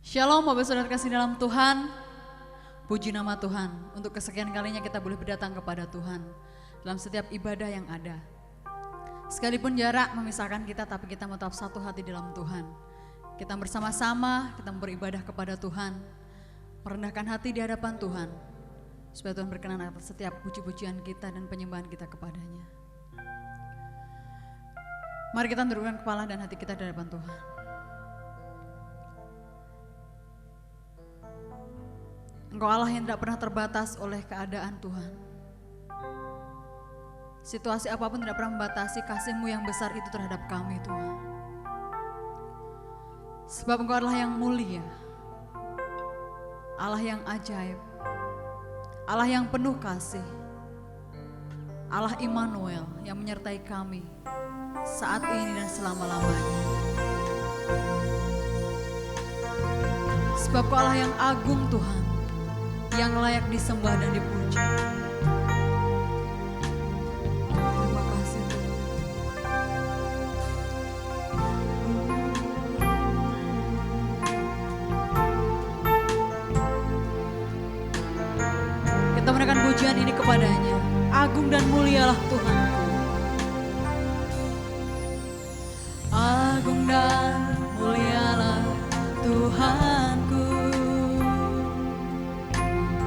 Shalom Bapak Saudara kasih dalam Tuhan. Puji nama Tuhan. Untuk kesekian kalinya kita boleh berdatang kepada Tuhan dalam setiap ibadah yang ada. Sekalipun jarak memisahkan kita, tapi kita tetap satu hati dalam Tuhan. Kita bersama-sama, kita beribadah kepada Tuhan, merendahkan hati di hadapan Tuhan, supaya Tuhan berkenan atas setiap puji-pujian kita dan penyembahan kita kepadanya. Mari kita tundukkan kepala dan hati kita di hadapan Tuhan. Engkau Allah yang tidak pernah terbatas oleh keadaan Tuhan. Situasi apapun tidak pernah membatasi kasih-Mu yang besar itu terhadap kami Tuhan. Sebab Engkau adalah yang mulia, Allah yang ajaib, Allah yang penuh kasih, Allah Immanuel yang menyertai kami saat ini dan selama-lamanya. Sebab Engkau Allah yang agung Tuhan, yang layak disembah dan dipuji. Terima kasih Tuhan. Kita menaikkan pujian ini kepadanya. Agung dan mulialah Tuhan. Agung dan mulialah Tuhanku.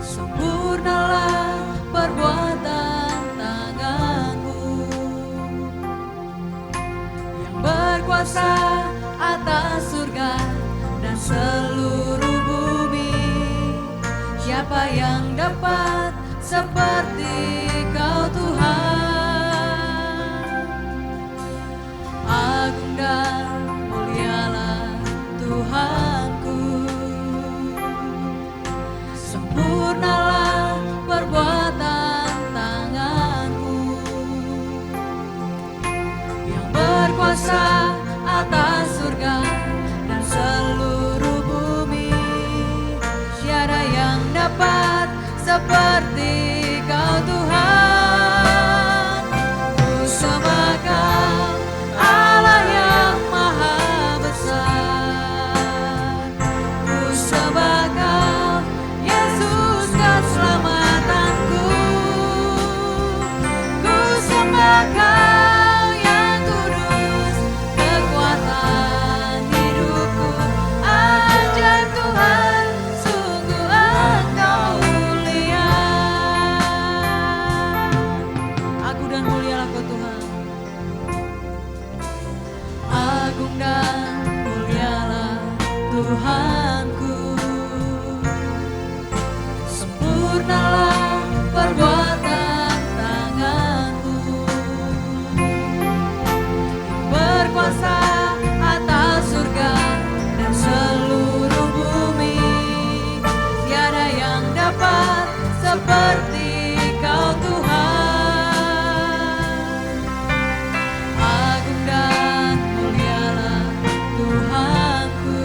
Sempurnalah perbuatan tangan-Mu yang berkuasa atas surga dan seluruh bumi. Siapa yang dapat seperti Kau Tuhan? Agung dan mulialah Tuhanku. Sempurnalah perbuatan tangan-Mu yang berkuasa atas surga dan seluruh bumi. Tiada yang dapat seperti Kau Tuhan. Ku sembah Kau Allah yang maha besar. Ku sembah Kau Yesus keselamatanku. Ku sembah Kau yang kudus, kekuatan hidupku. Ajaib Tuhan, sungguh Engkau mulia. Agung dan mulialah Kau Tuhan. Agung dan mulialah Tuhanku. Sempurnalah perbuatan tangan-Mu yang berkuasa atas surga dan seluruh bumi. Tiada yang dapat seperti Kau Tuhan. Agung dan mulialah Tuhanku.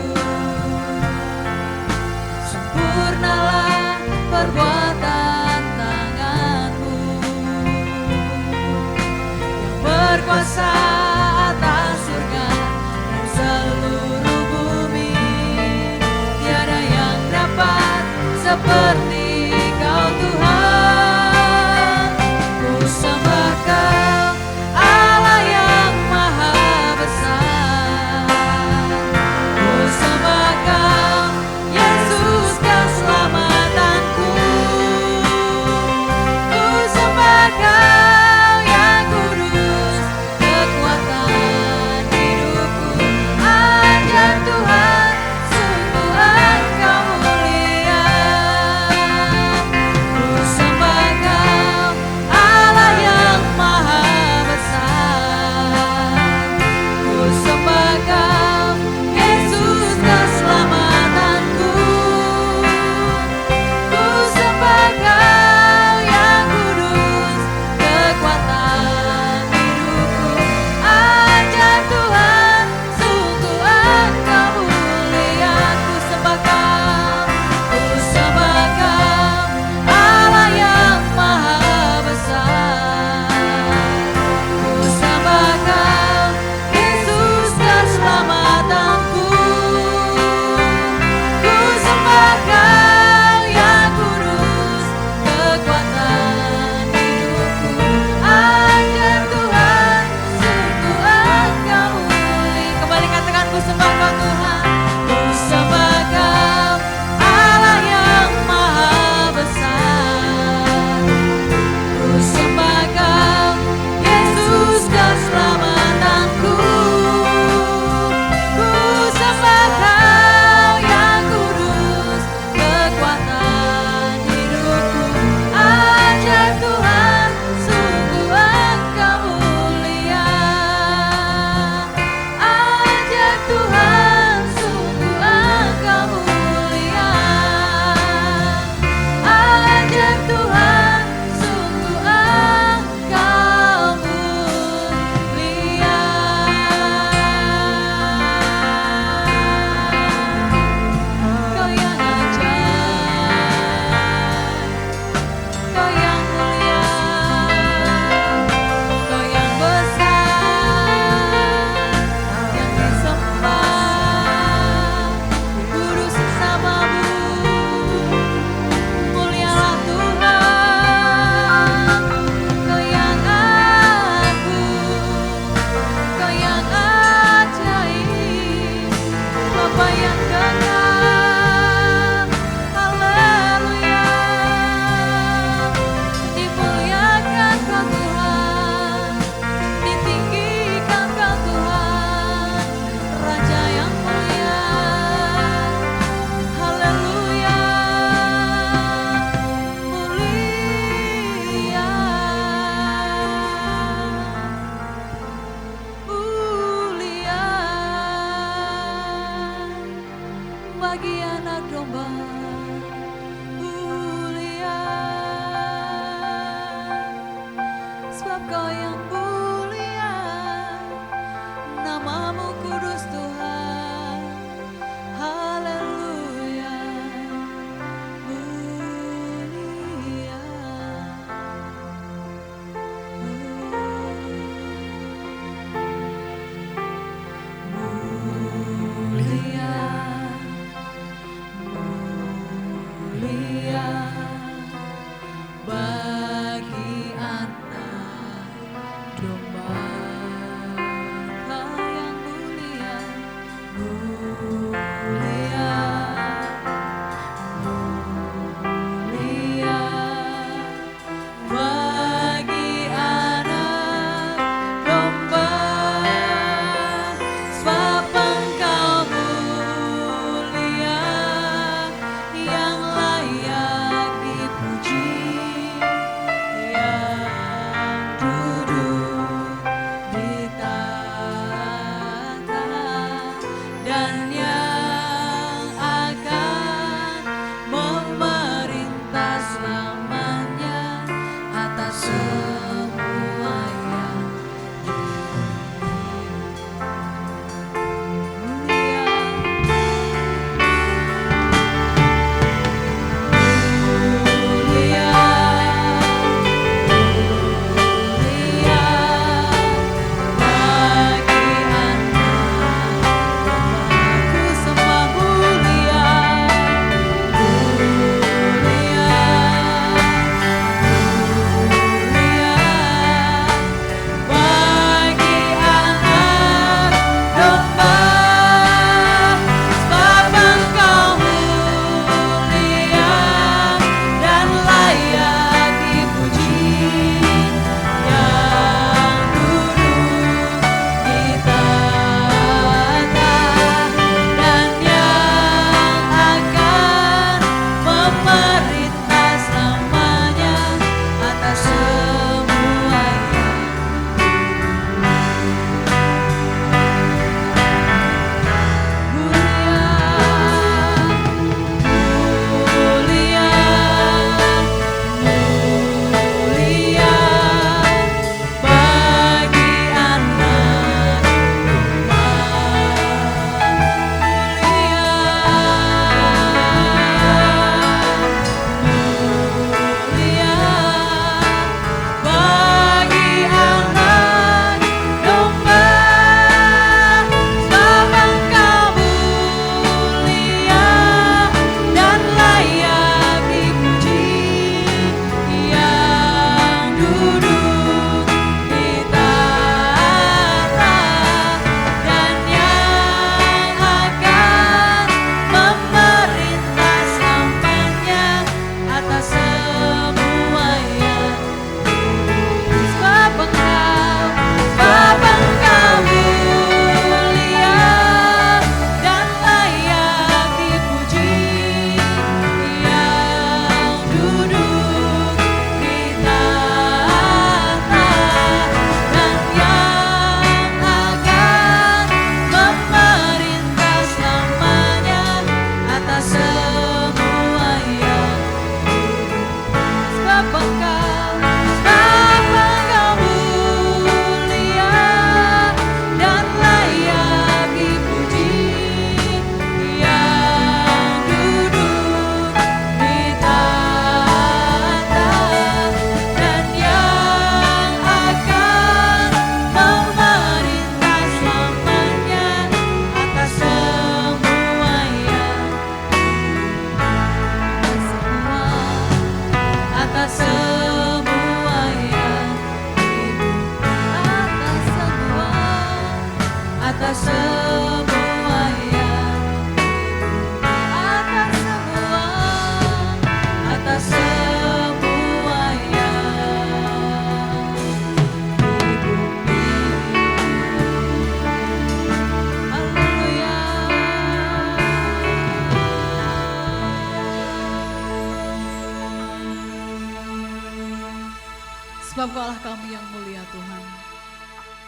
Sebab Engkau Allah kami yang mulia Tuhan.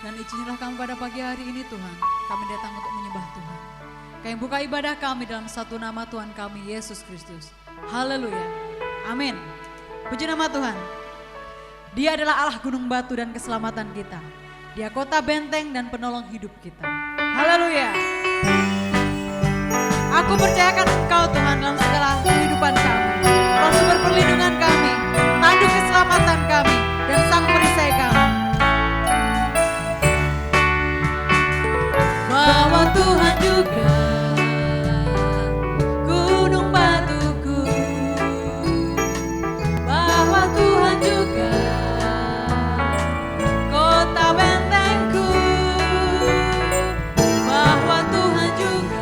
Dan izinkanlah kami pada pagi hari ini Tuhan, kami datang untuk menyembah Tuhan. Kami buka ibadah kami dalam satu nama Tuhan kami, Yesus Kristus. Haleluya. Amin. Puji nama Tuhan. Dia adalah Allah gunung batu dan keselamatan kita. Dia kota benteng dan penolong hidup kita. Haleluya. Aku percayakan Engkau Tuhan dalam segala kehidupan kami. Engkau sumber perlindungan kami, tanduk keselamatan kami, dan sang perisai kami. Bahwa Tuhan juga gunung batuku, bahwa Tuhan juga kota bentengku, bahwa Tuhan juga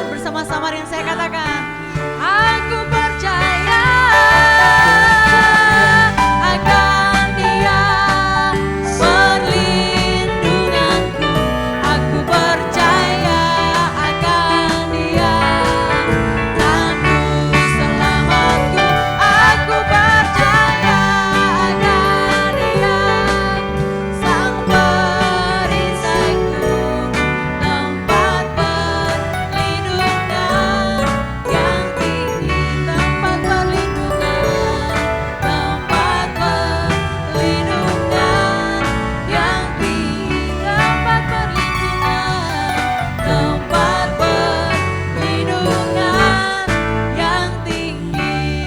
Bersama-sama dengan saya katakan, aku percaya akan Dia perlindunganku. Aku percaya akan Dia tangguh selamatku. Aku percaya akan Dia sang perisaiku, tempat perlindungan yang tinggi, tempat perlindungan, tempat perlindungan yang tinggi, tempat perlindungan, tempat perlindungan yang tinggi.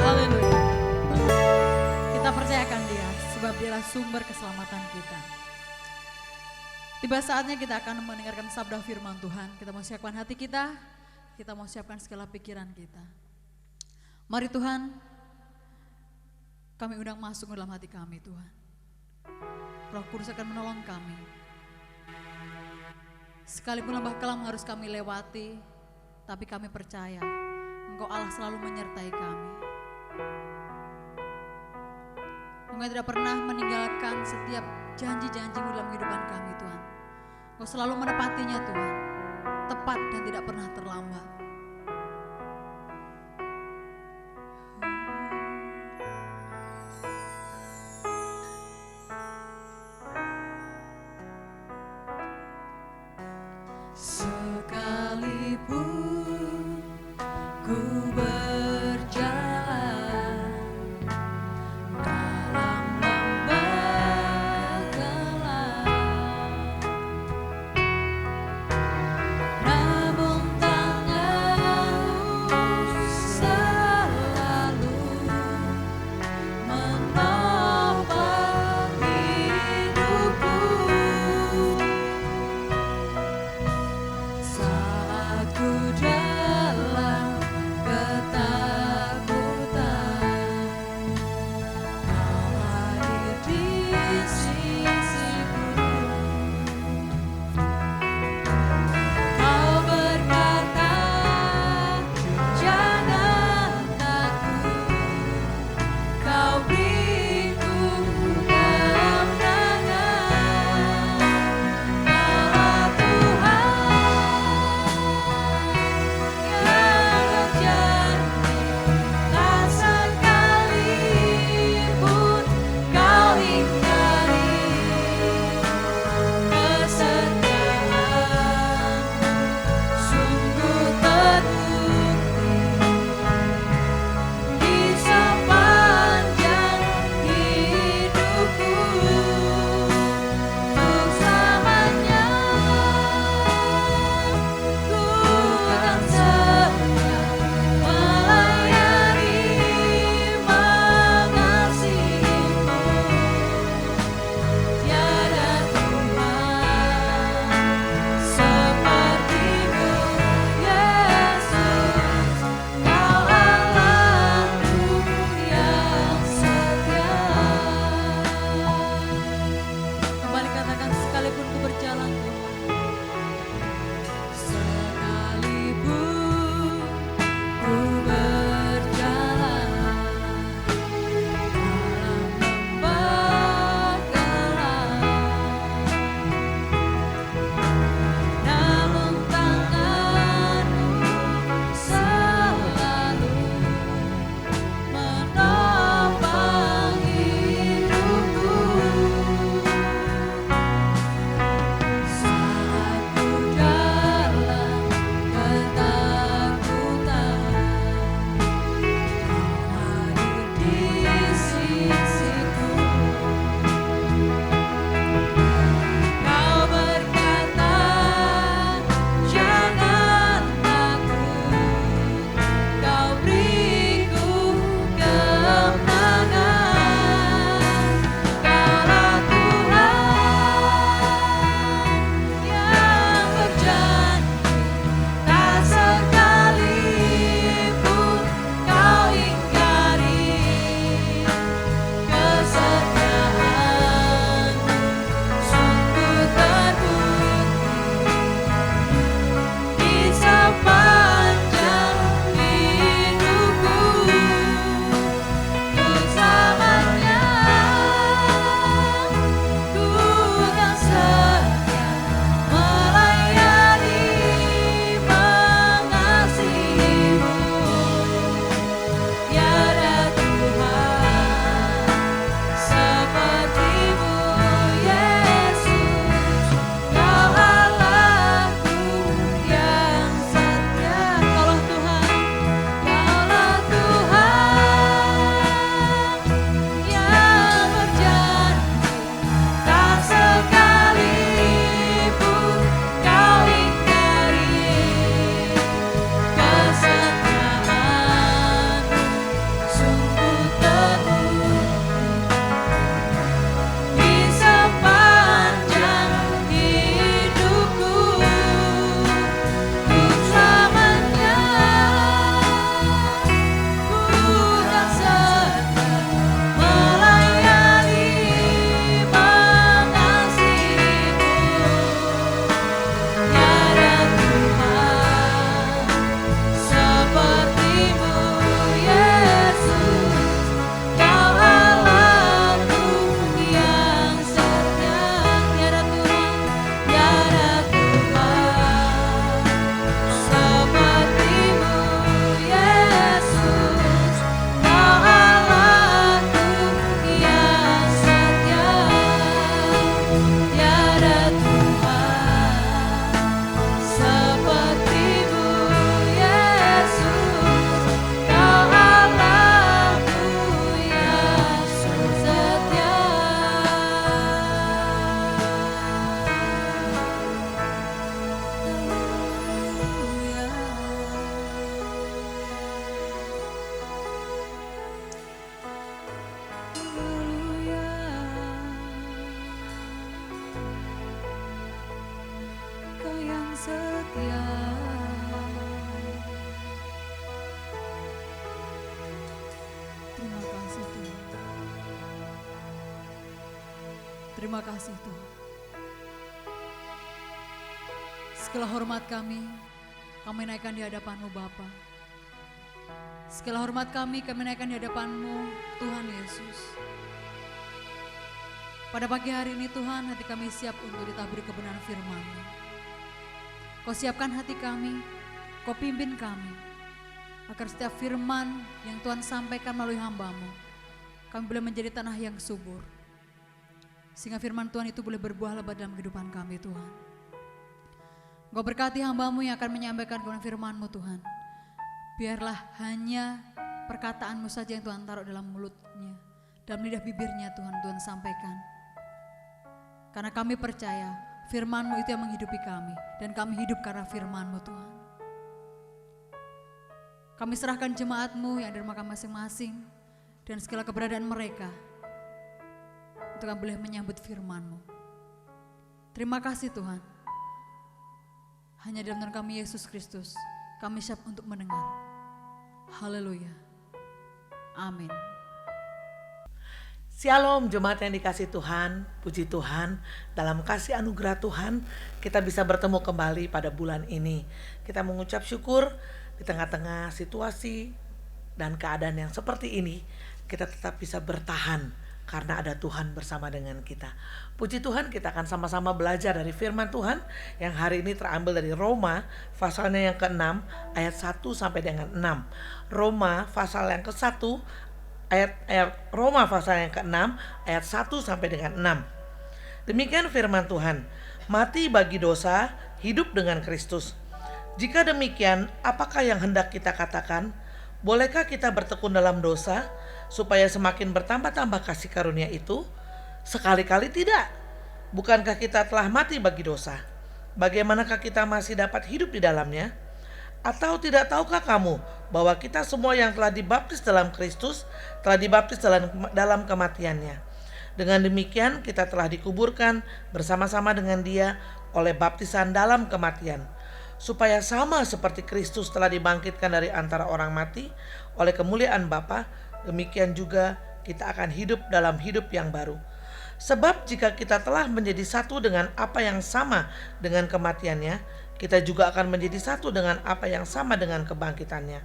Haleluya. Kita percayakan Dia sebab Dialah sumber keselamatan kita. Tiba saatnya kita akan mendengarkan sabda firman Tuhan. Kita mau siapkan hati kita mau siapkan segala pikiran kita. Mari Tuhan, kami undang masuk ke dalam hati kami Tuhan. Roh Kudus akan menolong kami. Sekalipun lembah kelam harus kami lewati, tapi kami percaya Engkau Allah selalu menyertai kami. Engkau tidak pernah meninggalkan setiap janji-janji-Mu dalam kehidupan kami Tuhan. Engkau selalu menepatinya Tuhan, tepat dan tidak pernah terlambat. Sekalipun ku berjalan dalam lembah gelap, namun tangan setia. Terima kasih Tuhan. Terima kasih Tuhan. Segala hormat kami naikkan di hadapan-Mu Bapa. Segala hormat kami naikkan di hadapan-Mu Tuhan Yesus. Pada pagi hari ini Tuhan, hati kami siap untuk ditaburi kebenaran firman-Mu. Kau siapkan hati kami, Kau pimpin kami, agar setiap firman yang Tuhan sampaikan melalui hamba-Mu, kami boleh menjadi tanah yang subur. Sehingga firman Tuhan itu boleh berbuah lebat dalam kehidupan kami Tuhan. Kau berkati hamba-Mu yang akan menyampaikan kebenaran firman-Mu Tuhan. Biarlah hanya perkataan-Mu saja yang Tuhan taruh dalam mulutnya, dalam lidah bibirnya Tuhan sampaikan. Karena kami percaya firman-Mu itu yang menghidupi kami, dan kami hidup karena firman-Mu Tuhan. Kami serahkan jemaat-Mu yang ada di rumah kami masing-masing, dan segala keberadaan mereka, untuk kami boleh menyambut firman-Mu. Terima kasih Tuhan. Hanya dalam nama kami Yesus Kristus, kami siap untuk mendengar. Haleluya. Amin. Shalom jemaat yang dikasih Tuhan, puji Tuhan, dalam kasih anugerah Tuhan kita bisa bertemu kembali pada bulan ini. Kita mengucap syukur di tengah-tengah situasi dan keadaan yang seperti ini, kita tetap bisa bertahan karena ada Tuhan bersama dengan kita. Puji Tuhan, kita akan sama-sama belajar dari firman Tuhan yang hari ini terambil dari Roma pasalnya yang ke-6 ayat 1 sampai dengan 6. Roma pasal yang ke-1 Roma pasal yang ke-6 ayat 1 sampai dengan 6. Demikian firman Tuhan. Mati bagi dosa, hidup dengan Kristus. Jika demikian, apakah yang hendak kita katakan? Bolehkah kita bertekun dalam dosa supaya semakin bertambah-tambah kasih karunia itu? Sekali-kali tidak. Bukankah kita telah mati bagi dosa? Bagaimanakah kita masih dapat hidup di dalamnya? Atau tidak tahukah kamu bahwa kita semua yang telah dibaptis dalam Kristus telah dibaptis dalam kematiannya? Dengan demikian kita telah dikuburkan bersama-sama dengan Dia oleh baptisan dalam kematian, supaya sama seperti Kristus telah dibangkitkan dari antara orang mati oleh kemuliaan Bapa, demikian juga kita akan hidup dalam hidup yang baru. Sebab jika kita telah menjadi satu dengan apa yang sama dengan kematiannya, kita juga akan menjadi satu dengan apa yang sama dengan kebangkitannya.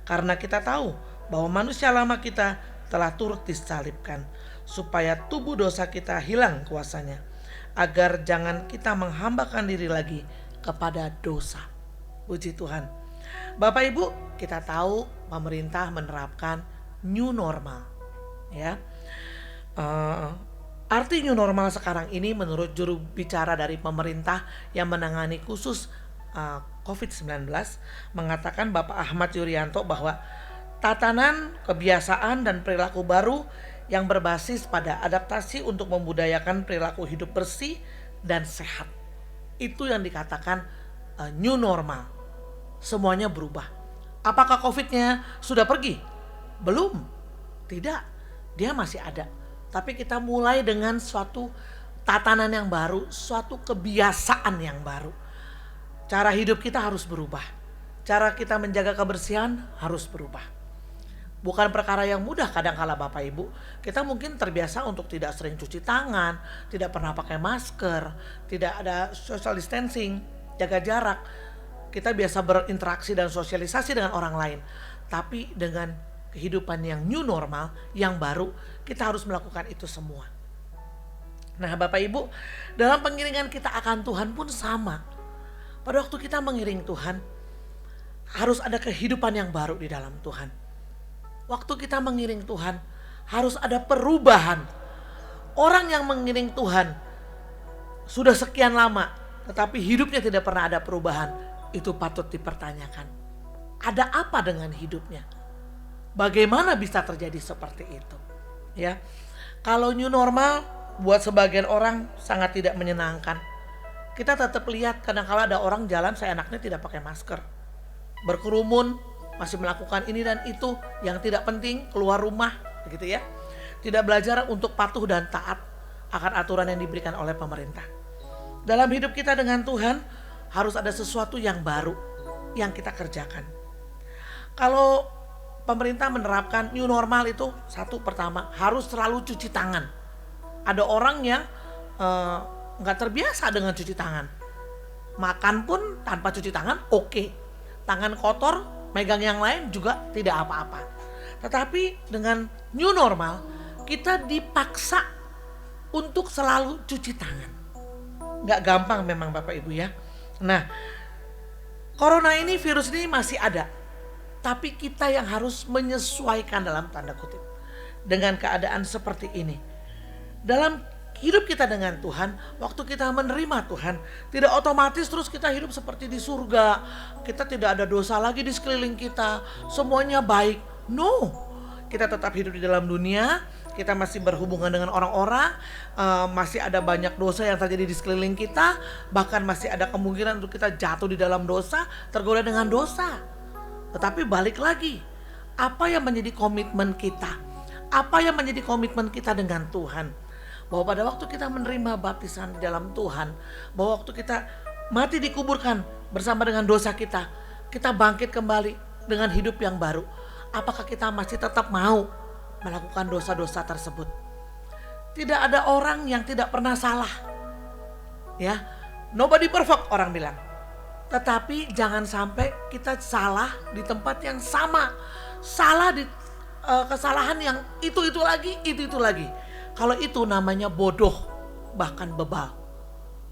Karena kita tahu bahwa manusia lama kita telah turut disalibkan, supaya tubuh dosa kita hilang kuasanya, agar jangan kita menghambakan diri lagi kepada dosa. Puji Tuhan. Bapak Ibu, kita tahu pemerintah menerapkan new normal, ya. Arti new normal sekarang ini menurut juru bicara dari pemerintah yang menangani khusus COVID-19 mengatakan Bapak Ahmad Yuryanto bahwa tatanan, kebiasaan dan perilaku baru yang berbasis pada adaptasi untuk membudayakan perilaku hidup bersih dan sehat. Itu yang dikatakan new normal. Semuanya berubah. Apakah COVID-nya sudah pergi? Belum. Tidak. Dia masih ada. Tapi kita mulai dengan suatu tatanan yang baru, suatu kebiasaan yang baru. Cara hidup kita harus berubah. Cara kita menjaga kebersihan harus berubah. Bukan perkara yang mudah kadang-kala Bapak Ibu. Kita mungkin terbiasa untuk tidak sering cuci tangan, tidak pernah pakai masker, tidak ada social distancing, jaga jarak. Kita biasa berinteraksi dan sosialisasi dengan orang lain. Tapi dengan kehidupan yang new normal, yang baru, kita harus melakukan itu semua. Nah Bapak Ibu, dalam pengiringan kita akan Tuhan pun sama. Pada waktu kita mengiring Tuhan, harus ada kehidupan yang baru di dalam Tuhan. Waktu kita mengiring Tuhan, harus ada perubahan. Orang yang mengiring Tuhan sudah sekian lama, tetapi hidupnya tidak pernah ada perubahan, itu patut dipertanyakan. Ada apa dengan hidupnya? Bagaimana bisa terjadi seperti itu? Ya, kalau new normal buat sebagian orang sangat tidak menyenangkan. Kita tetap lihat kadang-kala ada orang jalan seenaknya tidak pakai masker, berkerumun, masih melakukan ini dan itu yang tidak penting, keluar rumah, begitu ya. Tidak belajar untuk patuh dan taat akan aturan yang diberikan oleh pemerintah. Dalam hidup kita dengan Tuhan, harus ada sesuatu yang baru yang kita kerjakan. Kalau pemerintah menerapkan new normal itu, satu, pertama harus selalu cuci tangan. Ada orang yang nggak terbiasa dengan cuci tangan. Makan pun tanpa cuci tangan, oke. Tangan kotor, megang yang lain juga tidak apa-apa. Tetapi dengan new normal, kita dipaksa untuk selalu cuci tangan. Nggak gampang memang Bapak Ibu ya. Nah, corona ini, virus ini masih ada. Tapi kita yang harus menyesuaikan dalam tanda kutip dengan keadaan seperti ini. Dalam hidup kita dengan Tuhan, waktu kita menerima Tuhan, tidak otomatis terus kita hidup seperti di surga. Kita tidak ada dosa lagi di sekeliling kita, semuanya baik. No, kita tetap hidup di dalam dunia. Kita masih berhubungan dengan orang-orang, masih ada banyak dosa yang terjadi di sekeliling kita. Bahkan masih ada kemungkinan untuk kita jatuh di dalam dosa, tergoda dengan dosa. Tetapi balik lagi, apa yang menjadi komitmen kita? Apa yang menjadi komitmen kita dengan Tuhan? Bahwa pada waktu kita menerima baptisan di dalam Tuhan, bahwa waktu kita mati dikuburkan bersama dengan dosa kita bangkit kembali dengan hidup yang baru. Apakah kita masih tetap mau melakukan dosa-dosa tersebut? Tidak ada orang yang tidak pernah salah. Ya, nobody perfect orang bilang. Tetapi jangan sampai kita salah di tempat yang sama. Salah di kesalahan yang itu lagi. Kalau itu namanya bodoh, bahkan bebal.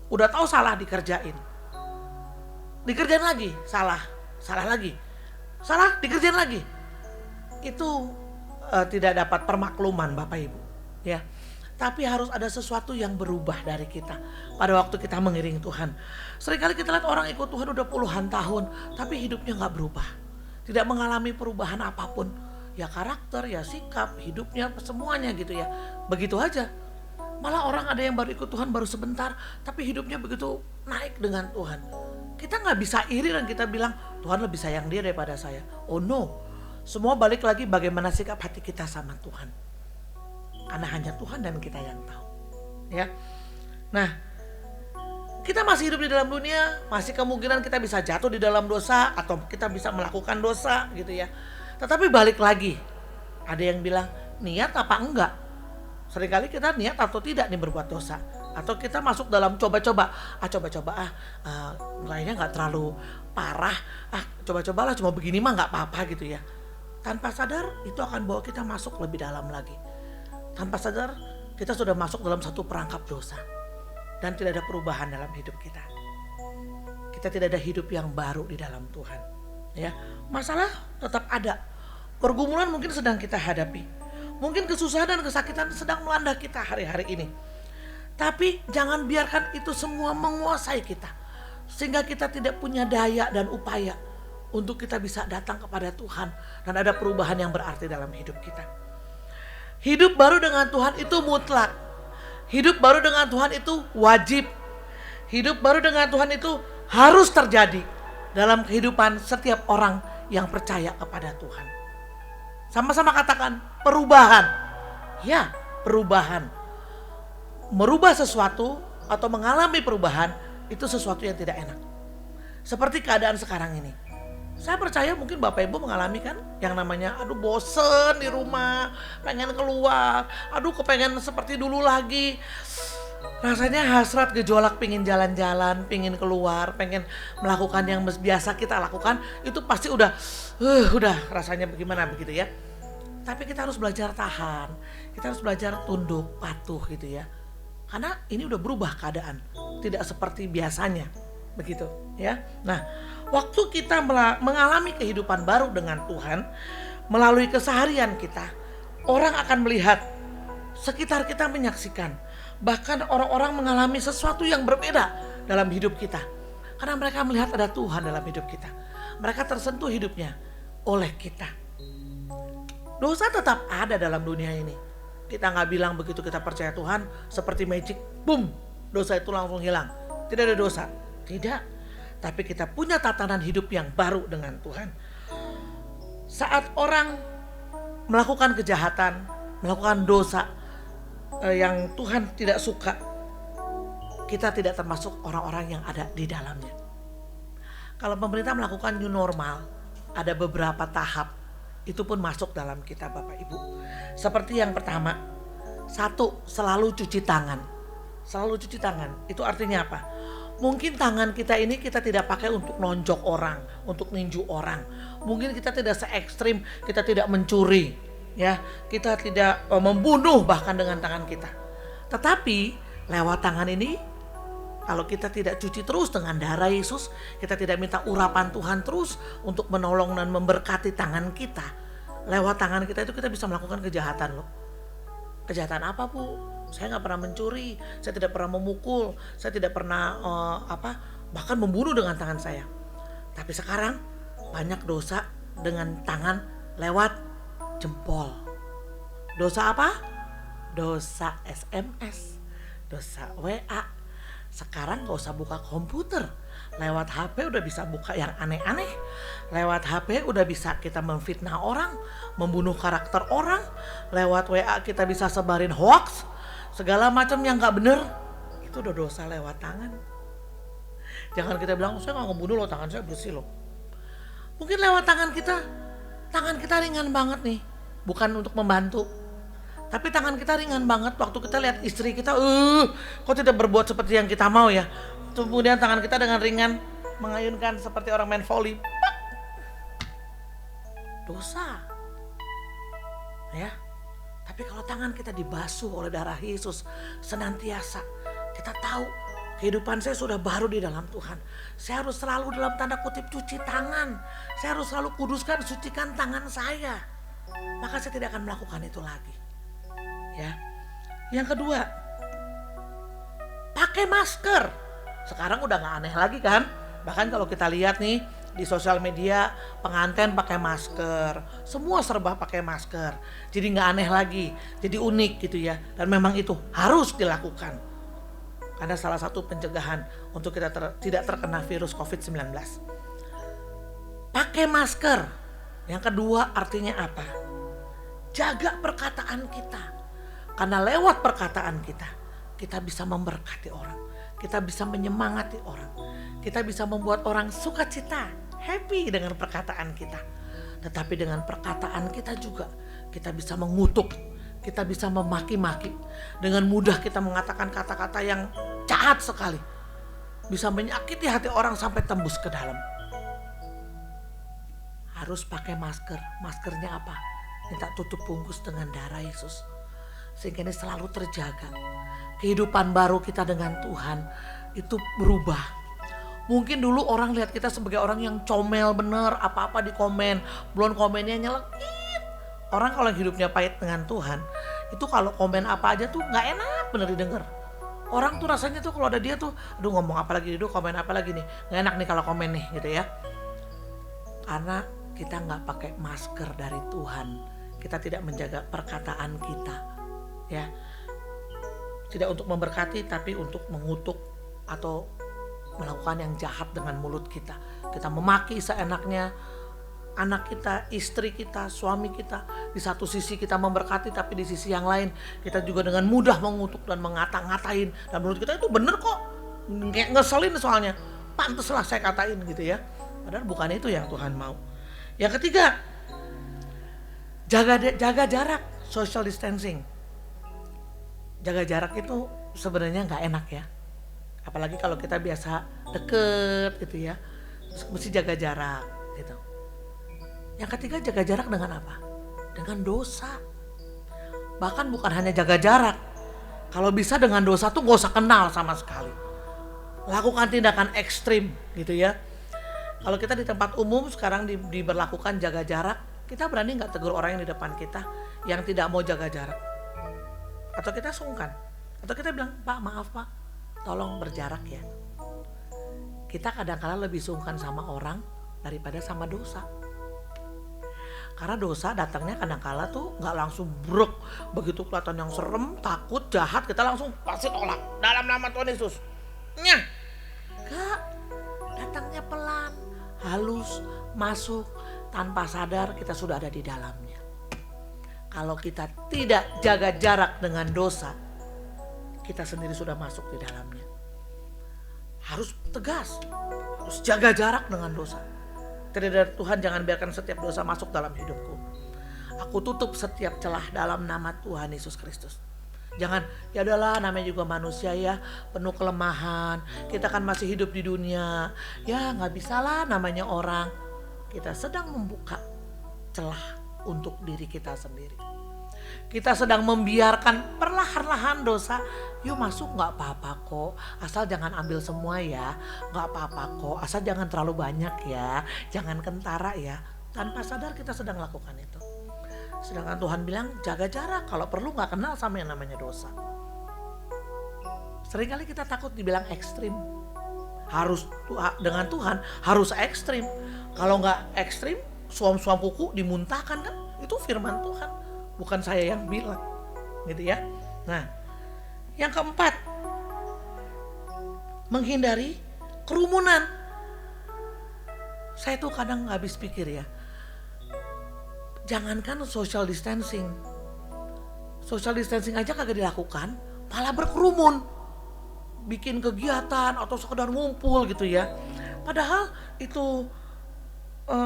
Udah tahu salah dikerjain lagi, salah lagi, salah dikerjain lagi. Itu tidak dapat permakluman Bapak Ibu ya. Tapi harus ada sesuatu yang berubah dari kita pada waktu kita mengiring Tuhan. Seringkali kita lihat orang ikut Tuhan udah puluhan tahun, tapi hidupnya gak berubah, tidak mengalami perubahan apapun. Ya karakter, ya sikap, hidupnya, semuanya gitu ya, begitu aja. Malah orang ada yang baru ikut Tuhan baru sebentar, tapi hidupnya begitu naik dengan Tuhan. Kita gak bisa iri dan kita bilang Tuhan lebih sayang dia daripada saya. Oh no, semua balik lagi bagaimana sikap hati kita sama Tuhan. Karena hanya Tuhan dan kita yang tahu. Ya. Nah, kita masih hidup di dalam dunia, masih kemungkinan kita bisa jatuh di dalam dosa atau kita bisa melakukan dosa gitu ya. Tetapi balik lagi, ada yang bilang niat apa enggak. Seringkali kita niat atau tidak nih berbuat dosa. Atau kita masuk dalam coba-coba. Kayaknya gak terlalu parah. Coba-cobalah, cuma begini mah gak apa-apa gitu ya. Tanpa sadar itu akan bawa kita masuk lebih dalam lagi. Tanpa sadar kita sudah masuk dalam satu perangkap dosa. Dan tidak ada perubahan dalam hidup kita. Kita tidak ada hidup yang baru di dalam Tuhan. Ya, masalah tetap ada. Pergumulan mungkin sedang kita hadapi. Mungkin kesusahan dan kesakitan sedang melanda kita hari-hari ini. Tapi jangan biarkan itu semua menguasai kita. Sehingga kita tidak punya daya dan upaya untuk kita bisa datang kepada Tuhan dan ada perubahan yang berarti dalam hidup kita. Hidup baru dengan Tuhan itu mutlak. Hidup baru dengan Tuhan itu wajib. Hidup baru dengan Tuhan itu harus terjadi dalam kehidupan setiap orang yang percaya kepada Tuhan. Sama-sama katakan perubahan. Ya, perubahan. Merubah sesuatu atau mengalami perubahan itu sesuatu yang tidak enak. Seperti keadaan sekarang ini. Saya percaya mungkin Bapak Ibu mengalami kan yang namanya bosen di rumah, pengen keluar, kepengen seperti dulu lagi. Rasanya hasrat gejolak, pengen jalan-jalan, pengen keluar, pengen melakukan yang biasa kita lakukan. Itu pasti udah rasanya bagaimana begitu ya. Tapi kita harus belajar tahan, kita harus belajar tunduk, patuh gitu ya. Karena ini udah berubah keadaan, tidak seperti biasanya begitu ya. Nah, waktu kita mengalami kehidupan baru dengan Tuhan, melalui keseharian kita, orang akan melihat, sekitar kita menyaksikan, bahkan orang-orang mengalami sesuatu yang berbeda dalam hidup kita. Karena mereka melihat ada Tuhan dalam hidup kita. Mereka tersentuh hidupnya oleh kita. Dosa tetap ada dalam dunia ini. Kita gak bilang begitu kita percaya Tuhan seperti magic, boom, dosa itu langsung hilang. Tidak ada dosa, tidak. Tapi kita punya tatanan hidup yang baru dengan Tuhan. Saat orang melakukan kejahatan, melakukan dosa yang Tuhan tidak suka, kita tidak termasuk orang-orang yang ada di dalamnya. Kalau pemerintah melakukan new normal, ada beberapa tahap. Itu pun masuk dalam kita Bapak Ibu. Seperti yang pertama, satu, selalu cuci tangan. Selalu cuci tangan. Itu artinya apa? Mungkin tangan kita ini kita tidak pakai untuk nonjok orang, untuk ninju orang. Mungkin kita tidak se-ekstrim, kita tidak mencuri, ya. Kita tidak membunuh bahkan dengan tangan kita. Tetapi lewat tangan ini, kalau kita tidak cuci terus dengan darah Yesus, kita tidak minta urapan Tuhan terus untuk menolong dan memberkati tangan kita. Lewat tangan kita itu kita bisa melakukan kejahatan loh. Kejahatan apa Bu? Saya nggak pernah mencuri, saya tidak pernah memukul, saya tidak pernah bahkan membunuh dengan tangan saya. Tapi sekarang banyak dosa dengan tangan lewat jempol. Dosa apa? Dosa SMS, dosa WA. Sekarang gak usah buka komputer, lewat HP udah bisa buka yang aneh-aneh. Lewat HP udah bisa kita memfitnah orang, membunuh karakter orang. Lewat WA kita bisa sebarin hoax, segala macam yang gak bener. Itu udah dosa lewat tangan. Jangan kita bilang, saya gak ngebunuh loh, tangan saya bersih loh. Mungkin lewat tangan kita ringan banget nih, bukan untuk membantu. Tapi tangan kita ringan banget waktu kita lihat istri kita, kok tidak berbuat seperti yang kita mau ya. Kemudian tangan kita dengan ringan mengayunkan seperti orang main volley. Dosa. Ya. Tapi kalau tangan kita dibasuh oleh darah Yesus senantiasa, kita tahu kehidupan saya sudah baru di dalam Tuhan. Saya harus selalu dalam tanda kutip cuci tangan. Saya harus selalu kuduskan, sucikan tangan saya. Maka saya tidak akan melakukan itu lagi. Ya. Yang kedua, pakai masker. Sekarang udah gak aneh lagi kan? Bahkan kalau kita lihat nih di sosial media, pengantin pakai masker, semua serba pakai masker. Jadi gak aneh lagi, jadi unik gitu ya. Dan memang itu harus dilakukan. Karena salah satu pencegahan untuk kita tidak terkena virus COVID-19. Pakai masker. Yang kedua artinya apa? Jaga perkataan kita. Karena lewat perkataan kita bisa memberkati orang. Kita bisa menyemangati orang. Kita bisa membuat orang sukacita, happy dengan perkataan kita. Tetapi dengan perkataan kita juga, kita bisa mengutuk. Kita bisa memaki-maki. Dengan mudah kita mengatakan kata-kata yang jahat sekali. Bisa menyakiti hati orang sampai tembus ke dalam. Harus pakai masker. Maskernya apa? Minta tutup bungkus dengan darah Yesus. Sehingga ini selalu terjaga. Kehidupan baru kita dengan Tuhan itu berubah. Mungkin dulu orang lihat kita sebagai orang yang comel bener, apa-apa di komen, belum komennya nyelekit. Orang kalau hidupnya pahit dengan Tuhan, itu kalau komen apa aja tuh gak enak bener didengar. Orang tuh rasanya tuh kalau ada dia tuh, aduh ngomong apa lagi, aduh komen apa lagi nih, gak enak nih kalau komen nih gitu ya. Karena kita gak pakai masker dari Tuhan, kita tidak menjaga perkataan kita. Ya, tidak untuk memberkati tapi untuk mengutuk atau melakukan yang jahat dengan mulut kita. Kita memaki seenaknya anak kita, istri kita, suami kita. Di satu sisi kita memberkati tapi di sisi yang lain kita juga dengan mudah mengutuk dan ngata-ngatain. Dan menurut kita itu bener kok, kayak ngeselin soalnya, pantaslah saya katain gitu ya. Padahal bukan itu yang Tuhan mau. Yang ketiga, jaga jarak, social distancing. Jaga jarak itu sebenarnya nggak enak ya, apalagi kalau kita biasa deket gitu ya, mesti jaga jarak gitu. Yang ketiga, jaga jarak dengan apa? Dengan dosa. Bahkan bukan hanya jaga jarak, kalau bisa dengan dosa tuh nggak usah kenal sama sekali. Lakukan tindakan ekstrim gitu ya. Kalau kita di tempat umum sekarang diberlakukan jaga jarak, kita berani nggak tegur orang yang di depan kita yang tidak mau jaga jarak? Atau kita sungkan, atau kita bilang, Pak maaf Pak, tolong berjarak ya. Kita kadang-kadang lebih sungkan sama orang daripada sama dosa. Karena dosa datangnya kadang-kadang tuh gak langsung bruk, begitu kelihatan yang serem, takut, jahat, kita langsung pasti tolak dalam nama Tuhan Yesus. Nyah, gak, datangnya pelan, halus, masuk, tanpa sadar kita sudah ada di dalamnya. Kalau kita tidak jaga jarak dengan dosa, kita sendiri sudah masuk di dalamnya. Harus tegas, Terus jaga jarak dengan dosa. Tuhan, jangan biarkan setiap dosa masuk dalam hidupku. Aku tutup setiap celah dalam nama Tuhan Yesus Kristus. Jangan, ya udahlah, namanya juga manusia ya, penuh kelemahan. Kita kan masih hidup di dunia. Ya nggak bisa lah, namanya orang. Kita sedang membuka celah untuk diri kita sendiri. Kita sedang membiarkan perlahan-lahan dosa. Yuk masuk, nggak apa-apa kok. Asal jangan ambil semua ya. Nggak apa-apa kok. Asal jangan terlalu banyak ya. Jangan kentara ya. Tanpa sadar kita sedang lakukan itu. Sedangkan Tuhan bilang jaga jarak. Kalau perlu nggak kenal sama yang namanya dosa. Seringkali kita takut dibilang ekstrim. Harus dengan Tuhan harus ekstrim. Kalau nggak ekstrim, suam-suam kuku dimuntahkan kan? Itu firman Tuhan. Bukan saya yang bilang, gitu ya. Nah, yang keempat, menghindari kerumunan. Saya tuh kadang nggak habis pikir ya. Jangankan social distancing aja kagak dilakukan, malah berkerumun, bikin kegiatan atau sekedar ngumpul gitu ya. Padahal itu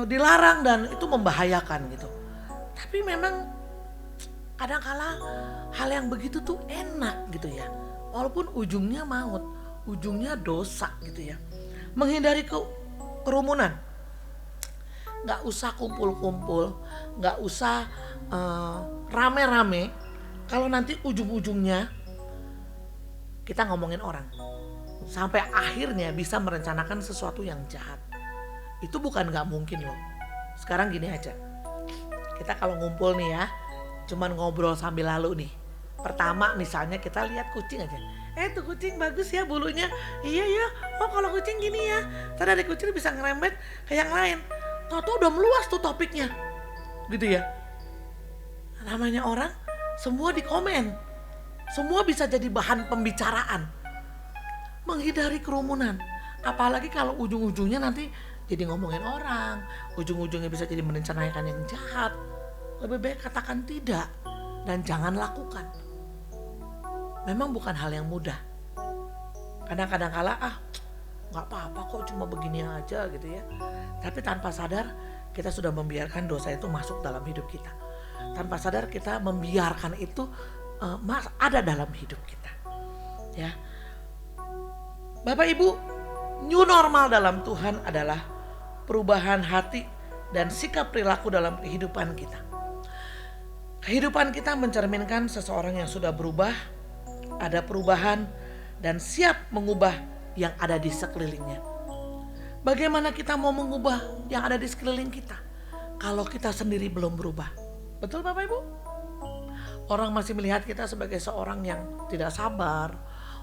dilarang dan itu membahayakan gitu. Tapi memang kadang-kala hal yang begitu tuh enak gitu ya. Walaupun ujungnya maut, ujungnya dosa gitu ya. Menghindari kerumunan. Gak usah kumpul-kumpul, gak usah rame-rame. Kalau nanti ujung-ujungnya kita ngomongin orang. Sampai akhirnya bisa merencanakan sesuatu yang jahat. Itu bukan gak mungkin loh. Sekarang gini aja. Kita kalau ngumpul nih ya, cuman ngobrol sambil lalu nih. Pertama misalnya kita lihat kucing aja. Tuh kucing bagus ya bulunya. Iya ya, oh kalau kucing gini ya. Tadi ada kucing bisa ngerembet ke yang lain. Tahu-tahu udah meluas tuh topiknya. Gitu ya. Namanya orang, semua di komen. Semua bisa jadi bahan pembicaraan. Menghindari kerumunan. Apalagi kalau ujung-ujungnya nanti jadi ngomongin orang. Ujung-ujungnya bisa jadi merencanakan yang jahat. Lebih baik katakan tidak dan jangan lakukan. Memang bukan hal yang mudah. Kadang-kadang kala nggak apa-apa kok, cuma begini aja gitu ya. Tapi tanpa sadar kita sudah membiarkan dosa itu masuk dalam hidup kita. Tanpa sadar kita membiarkan itu ada dalam hidup kita. Ya, Bapak Ibu, new normal dalam Tuhan adalah perubahan hati dan sikap perilaku dalam kehidupan kita. Kehidupan kita mencerminkan seseorang yang sudah berubah, ada perubahan, dan siap mengubah yang ada di sekelilingnya. Bagaimana kita mau mengubah yang ada di sekeliling kita kalau kita sendiri belum berubah? Betul Bapak Ibu? Orang masih melihat kita sebagai seorang yang tidak sabar.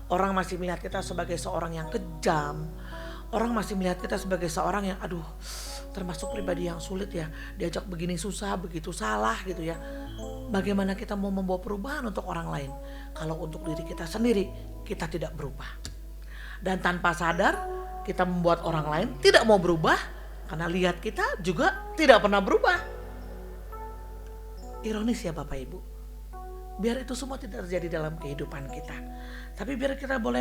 Orang masih melihat kita sebagai seorang yang kejam. Orang masih melihat kita sebagai seorang yang termasuk pribadi yang sulit ya. Diajak begini susah, begitu salah gitu ya. Bagaimana kita mau membawa perubahan untuk orang lain kalau untuk diri kita sendiri kita tidak berubah? Dan tanpa sadar kita membuat orang lain tidak mau berubah karena lihat kita juga tidak pernah berubah. Ironis ya Bapak Ibu. Biar itu semua tidak terjadi dalam kehidupan kita. Tapi biar kita boleh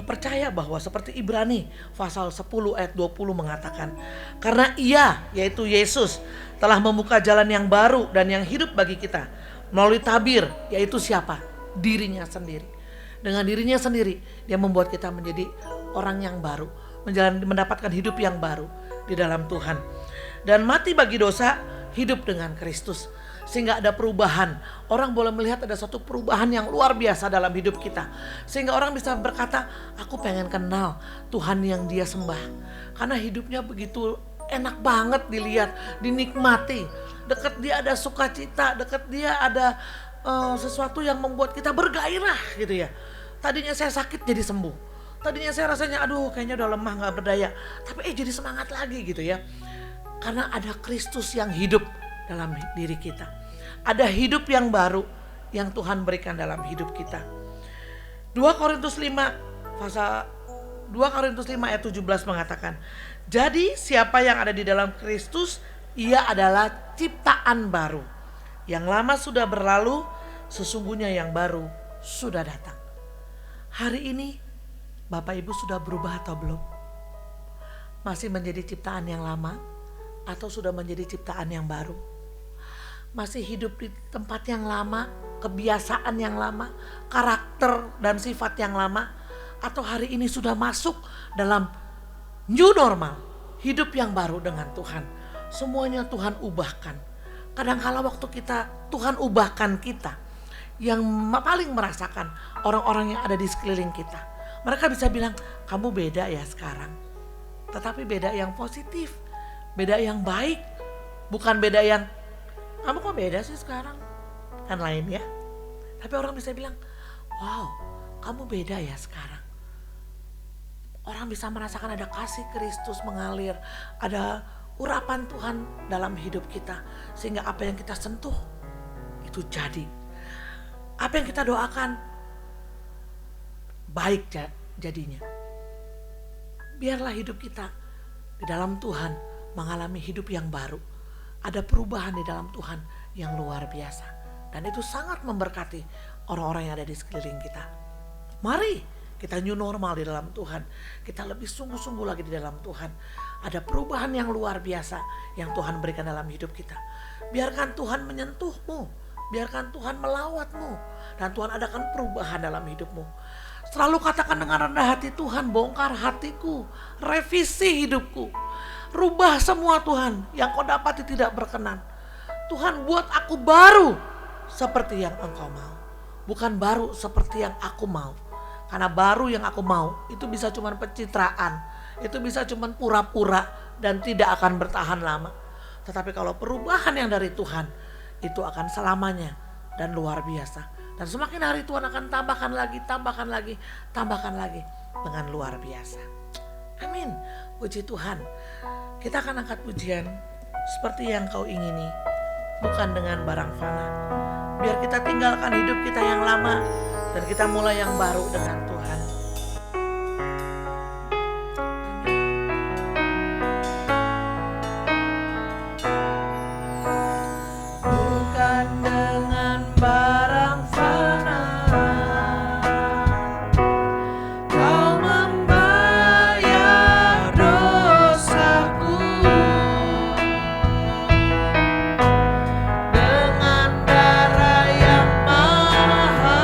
percaya bahwa seperti Ibrani pasal 10 ayat 20 mengatakan, karena Ia, yaitu Yesus, telah membuka jalan yang baru dan yang hidup bagi kita melalui tabir, yaitu siapa? Dirinya sendiri. Dengan dirinya sendiri Dia membuat kita menjadi orang yang baru, mendapatkan hidup yang baru di dalam Tuhan. Dan mati bagi dosa, hidup dengan Kristus. Sehingga ada perubahan. Orang boleh melihat ada satu perubahan yang luar biasa dalam hidup kita. Sehingga orang bisa berkata, aku pengen kenal Tuhan yang dia sembah. Karena hidupnya begitu enak banget dilihat, dinikmati. Dekat dia ada sukacita, dekat dia ada sesuatu yang membuat kita bergairah gitu ya. Tadinya saya sakit jadi sembuh. Tadinya saya rasanya kayaknya udah lemah gak berdaya. Tapi jadi semangat lagi gitu ya. Karena ada Kristus yang hidup dalam diri kita. Ada hidup yang baru yang Tuhan berikan dalam hidup kita. 2 Korintus 5 ayat 17 mengatakan, jadi siapa yang ada di dalam Kristus, ia adalah ciptaan baru. Yang lama sudah berlalu, sesungguhnya yang baru sudah datang. Hari ini Bapak Ibu sudah berubah atau belum? Masih menjadi ciptaan yang lama atau sudah menjadi ciptaan yang baru? Masih hidup di tempat yang lama, kebiasaan yang lama, karakter dan sifat yang lama, atau hari ini sudah masuk dalam new normal, hidup yang baru dengan Tuhan? Semuanya Tuhan ubahkan. Kadang-kala waktu Tuhan ubahkan kita, yang paling merasakan orang-orang yang ada di sekeliling kita. Mereka bisa bilang, kamu beda ya sekarang. Tetapi beda yang positif, beda yang baik, bukan beda yang kamu kok beda sih sekarang, kan lain ya. Tapi orang bisa bilang, wow, kamu beda ya sekarang. Orang bisa merasakan ada kasih Kristus mengalir, ada urapan Tuhan dalam hidup kita, sehingga apa yang kita sentuh itu jadi. Apa yang kita doakan baik jadinya. Biarlah hidup kita di dalam Tuhan mengalami hidup yang baru. Ada perubahan di dalam Tuhan yang luar biasa. Dan itu sangat memberkati orang-orang yang ada di sekeliling kita. Mari kita new normal di dalam Tuhan. Kita lebih sungguh-sungguh lagi di dalam Tuhan. Ada perubahan yang luar biasa yang Tuhan berikan dalam hidup kita. Biarkan Tuhan menyentuhmu. Biarkan Tuhan melawatmu. Dan Tuhan adakan perubahan dalam hidupmu. Selalu katakan dengan rendah hati, Tuhan bongkar hatiku. Revisi hidupku. Rubah semua Tuhan yang kau dapati tidak berkenan. Tuhan buat aku baru seperti yang Engkau mau. Bukan baru seperti yang aku mau. Karena baru yang aku mau itu bisa cuma pencitraan. Itu bisa cuma pura-pura dan tidak akan bertahan lama. Tetapi kalau perubahan yang dari Tuhan itu akan selamanya dan luar biasa. Dan semakin hari Tuhan akan tambahkan lagi dengan luar biasa. Amin. Puji Tuhan. Kita akan angkat pujian seperti yang kau ingini, bukan dengan barang fana. Biar kita tinggalkan hidup kita yang lama dan kita mulai yang baru dengan Tuhan. Bukan dengan barang fana kau membayar dosaku, dengan darah yang mahal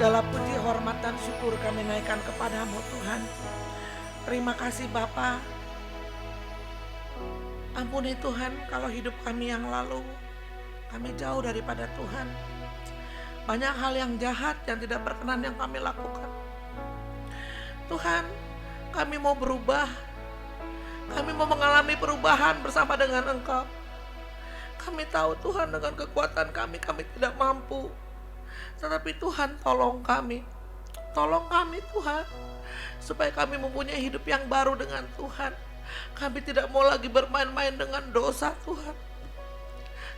Segala puji, hormat, dan syukur kami naikkan kepadamu Tuhan. Terima kasih Bapa. Ampuni Tuhan kalau hidup kami yang lalu, kami jauh daripada Tuhan. Banyak hal yang jahat yang tidak berkenan yang kami lakukan. Tuhan, kami mau berubah. Kami mau mengalami perubahan bersama dengan Engkau. Kami tahu Tuhan dengan kekuatan kami tidak mampu. Tetapi Tuhan tolong kami. Tolong kami Tuhan. Supaya kami mempunyai hidup yang baru dengan Tuhan. Kami tidak mau lagi bermain-main dengan dosa Tuhan.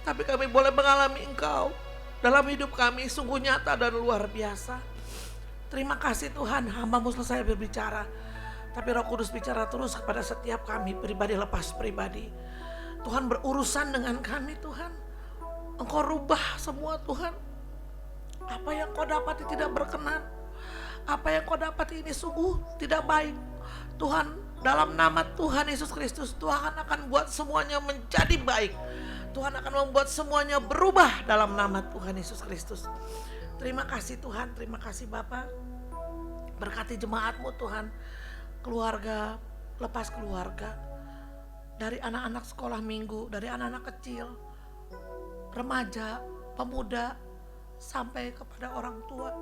Tapi kami boleh mengalami Engkau dalam hidup kami sungguh nyata dan luar biasa. Terima kasih Tuhan, hamba-Mu selesai berbicara. Tapi Roh Kudus bicara terus kepada setiap kami, pribadi lepas pribadi. Tuhan berurusan dengan kami Tuhan. Engkau rubah semua Tuhan. Apa yang kau dapati tidak berkenan, apa yang kau dapati ini sungguh tidak baik. Tuhan, dalam nama Tuhan Yesus Kristus, Tuhan akan buat semuanya menjadi baik. Tuhan akan membuat semuanya berubah dalam nama Tuhan Yesus Kristus. Terima kasih Tuhan, terima kasih Bapa. Berkati jemaat-Mu Tuhan, keluarga, lepas keluarga, dari anak-anak sekolah minggu, dari anak-anak kecil, remaja, pemuda, sampai kepada orang tua.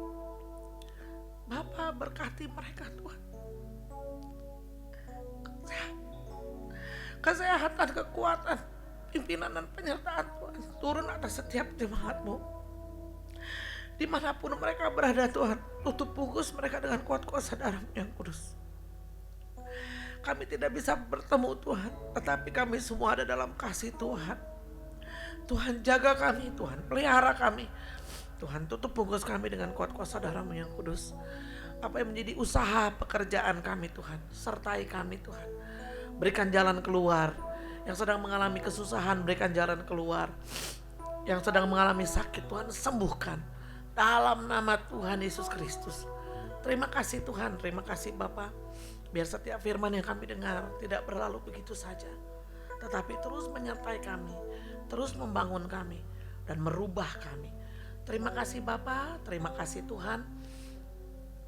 Bapa berkati mereka Tuhan. Kesehatan, kekuatan, pimpinan dan penyertaan Tuhan turun atas setiap jemaat-Mu. Dimanapun mereka berada Tuhan, tutup bungkus mereka dengan kuat kuasa darah-Mu yang kudus. Kami tidak bisa bertemu Tuhan, tetapi kami semua ada dalam kasih Tuhan. Tuhan jaga kami, Tuhan pelihara kami. Tuhan tutup bungkus kami dengan kuat kuasa darah-Mu yang kudus. Apa yang menjadi usaha pekerjaan kami Tuhan, sertai kami Tuhan. Berikan jalan keluar. Yang sedang mengalami kesusahan, berikan jalan keluar. Yang sedang mengalami sakit, Tuhan sembuhkan. Dalam nama Tuhan Yesus Kristus. Terima kasih Tuhan, terima kasih Bapa. Biar setiap firman yang kami dengar tidak berlalu begitu saja, tetapi terus menyertai kami, terus membangun kami, dan merubah kami. Terima kasih Bapa, terima kasih Tuhan.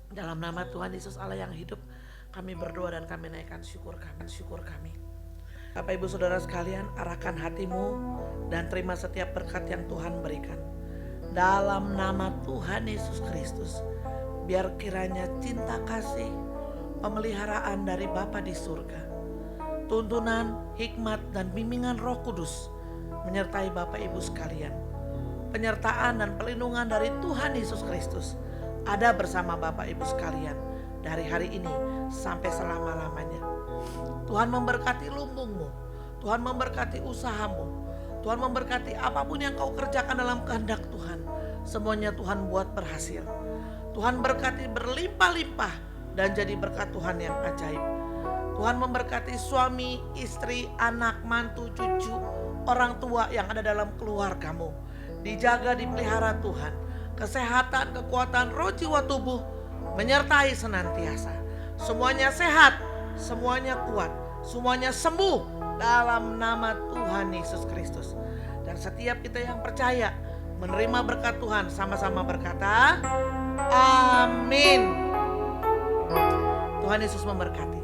Dalam nama Tuhan Yesus Allah yang hidup, kami berdoa dan kami naikkan syukur kami. Bapak Ibu Saudara sekalian, arahkan hatimu dan terima setiap berkat yang Tuhan berikan. Dalam nama Tuhan Yesus Kristus, biar kiranya cinta kasih, pemeliharaan dari Bapa di surga, tuntunan, hikmat dan bimbingan Roh Kudus menyertai Bapak Ibu sekalian. Penyertaan dan pelindungan dari Tuhan Yesus Kristus ada bersama Bapak Ibu sekalian dari hari ini sampai selama-lamanya. Tuhan memberkati lumbungmu, Tuhan memberkati usahamu, Tuhan memberkati apapun yang kau kerjakan dalam kehendak Tuhan. Semuanya Tuhan buat berhasil. Tuhan berkati berlimpah-limpah dan jadi berkat Tuhan yang ajaib. Tuhan memberkati suami, istri, anak, mantu, cucu, orang tua yang ada dalam keluargamu. Dijaga, dipelihara Tuhan. Kesehatan, kekuatan, roh, jiwa, tubuh menyertai senantiasa. Semuanya sehat, semuanya kuat, semuanya sembuh dalam nama Tuhan Yesus Kristus. Dan setiap kita yang percaya menerima berkat Tuhan sama-sama berkata, amin. Tuhan Yesus memberkati.